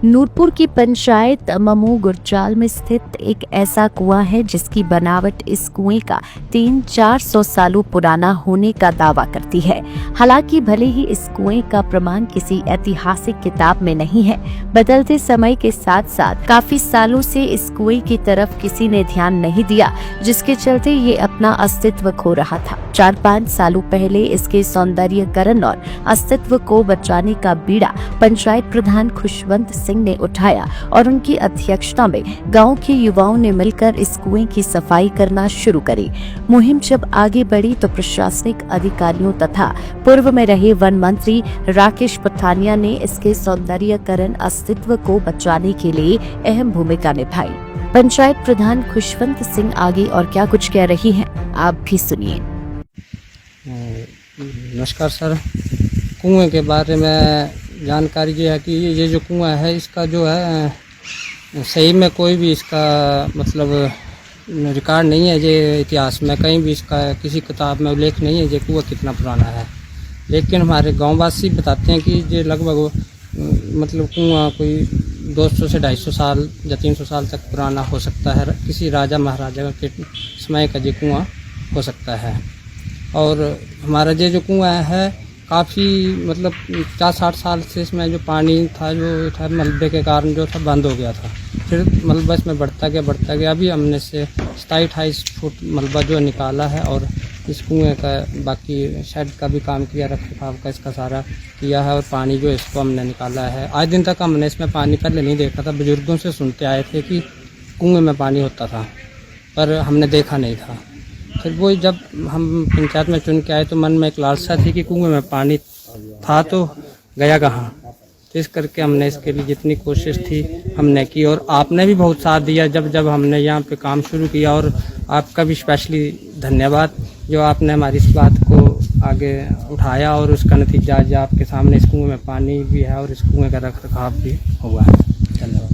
नूरपुर की पंचायत ममू गुरचाल में स्थित एक ऐसा कुआं है जिसकी बनावट इस कुएं का 300-400 सालों पुराना होने का दावा करती है। हालांकि भले ही इस कुएं का प्रमाण किसी ऐतिहासिक किताब में नहीं है, बदलते समय के साथ साथ काफी सालों से इस कुएं की तरफ किसी ने ध्यान नहीं दिया, जिसके चलते ये अपना अस्तित्व खो रहा था। 4-5 सालों पहले इसके सौंदर्यीकरण और अस्तित्व को बचाने का बीड़ा पंचायत प्रधान खुशवंत सिंह ने उठाया और उनकी अध्यक्षता में गांव के युवाओं ने मिलकर इस कुएं की सफाई करना शुरू करी। मुहिम जब आगे बढ़ी तो प्रशासनिक अधिकारियों तथा पूर्व में रहे वन मंत्री राकेश पठानिया ने इसके सौंदर्यीकरण अस्तित्व को बचाने के लिए अहम भूमिका निभाई। पंचायत प्रधान खुशवंत सिंह आगे और क्या कुछ कह रही हैं, आप भी सुनिए। नमस्कार सर। कुएं के बारे में जानकारी ये है कि ये जो कुआं है इसका जो है सही में कोई भी इसका मतलब रिकॉर्ड नहीं है। ये इतिहास में कहीं भी इसका किसी किताब में उल्लेख नहीं है ये कुआं कितना पुराना है। लेकिन हमारे गांववासी बताते हैं कि ये लगभग मतलब कुआं कोई 200 से 250 साल या 300 साल तक पुराना हो सकता है। किसी राजा महाराजा के समय का ये कुआं हो सकता है। और हमारा ये जो कुआं है काफ़ी मतलब 50-60 साल से इसमें जो पानी था जो था मलबे के कारण जो था बंद हो गया था। फिर मलबा इसमें बढ़ता गया। अभी हमने से 27-28 फुट मलबा जो निकाला है और इस कुएं का बाकी शेड का भी काम किया, रखरखाव का इसका सारा किया है और पानी जो इसको हमने निकाला है। आज दिन तक हमने इसमें पानी पहले नहीं देखा था। बुजुर्गों से सुनते आए थे कि कुएँ में पानी होता था पर हमने देखा नहीं था। फिर वो जब हम पंचायत में चुन के आए तो मन में एक लालसा थी कि कुएं में पानी था तो गया कहाँ। तो इस करके हमने इसके लिए जितनी कोशिश थी हमने की और आपने भी बहुत साथ दिया जब हमने यहाँ पे काम शुरू किया। और आपका भी स्पेशली धन्यवाद जो आपने हमारी इस बात को आगे उठाया और उसका नतीजा आज आपके सामने इस कुएं में पानी भी है और इस कुएं का रखरखाव भी हुआ है। धन्यवाद।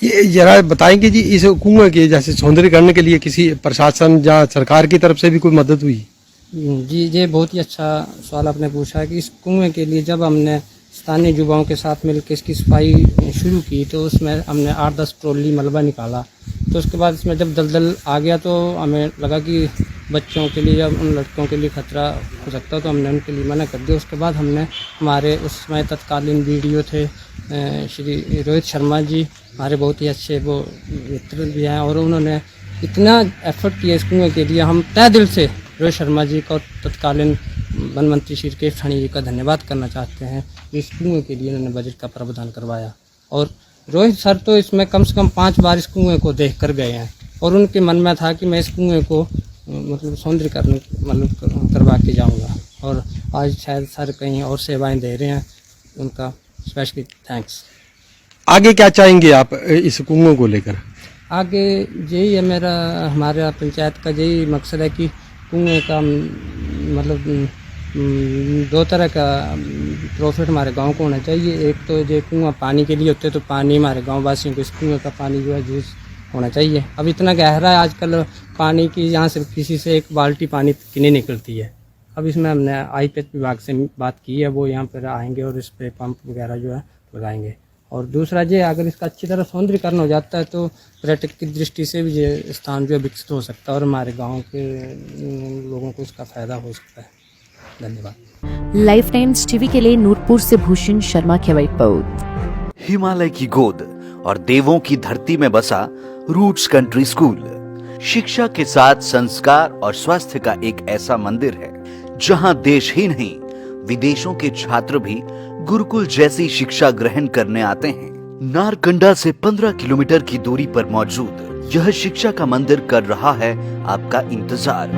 ये जरा बताएंगे जी, इस कुएं के जैसे सौंदर्यीकरण के लिए किसी प्रशासन या सरकार की तरफ से भी कोई मदद हुई? जी, ये बहुत ही अच्छा सवाल आपने पूछा है कि इस कुएं के लिए जब हमने स्थानीय युवाओं के साथ मिलकर इसकी सफाई शुरू की तो उसमें हमने 8-10 ट्रॉली मलबा निकाला। तो उसके बाद इसमें जब दलदल आ गया तो हमें लगा कि बच्चों के लिए या उन लड़कों के लिए खतरा हो सकता है, तो हमने उनके लिए मना कर दिया। उसके बाद हमने हमारे उस समय तत्कालीन बीडीओ थे श्री रोहित शर्मा जी, हमारे बहुत ही अच्छे वो मित्र भी हैं और उन्होंने इतना एफर्ट किया इस कुएं के लिए। हम तहे दिल से रोहित शर्मा जी का और तत्कालीन वन मंत्री श्री राकेश पठानिया जी का धन्यवाद करना चाहते हैं। इस कुएं के लिए उन्होंने बजट का प्रावधान करवाया और रोहित सर तो इसमें कम से कम 5 बार इस कुएं को देख कर गए हैं और उनके मन में था कि मैं इस कुएं को मतलब सौंदर्यीकरण मतलब करवा के जाऊंगा और आज शायद सर कहीं और सेवाएं दे रहे हैं। उनका स्पेशली थैंक्स। आगे क्या चाहेंगे आप इस कुएं को लेकर? आगे यही है मेरा हमारा पंचायत का यही मकसद है कि कुएं का मतलब 2 तरह का प्रॉफिट हमारे गांव को होना चाहिए। एक तो ये कुआं पानी के लिए होते तो पानी हमारे गांव वासियों को इस कुएं का पानी जो है यूज़ होना चाहिए। अब इतना गहरा है आजकल पानी की, यहाँ से किसी से 1 बाल्टी पानी की नहीं निकलती है। अब इसमें हमने आईपीएच विभाग से बात की है, वो यहाँ पर आएंगे और इस पर पंप वगैरह जो है लगाएंगे। और दूसरा ये अगर इसका अच्छी तरह सौंदर्यीकरण हो जाता है तो पर्यटक की दृष्टि से भी ये स्थान जो है विकसित हो सकता है और हमारे गांव के लोगों को इसका फायदा हो सकता है। धन्यवाद। लाइफ टाइम्स टीवी के लिए नूरपुर से भूषण शर्मा की रिपोर्ट। हिमालय की गोद और देवों की धरती में बसा रूट्स कंट्री स्कूल शिक्षा के साथ संस्कार और स्वास्थ्य का एक ऐसा मंदिर है जहां देश ही नहीं विदेशों के छात्र भी गुरुकुल जैसी शिक्षा ग्रहण करने आते हैं। नारकंडा से 15 किलोमीटर की दूरी पर मौजूद यह शिक्षा का मंदिर कर रहा है आपका इंतजार।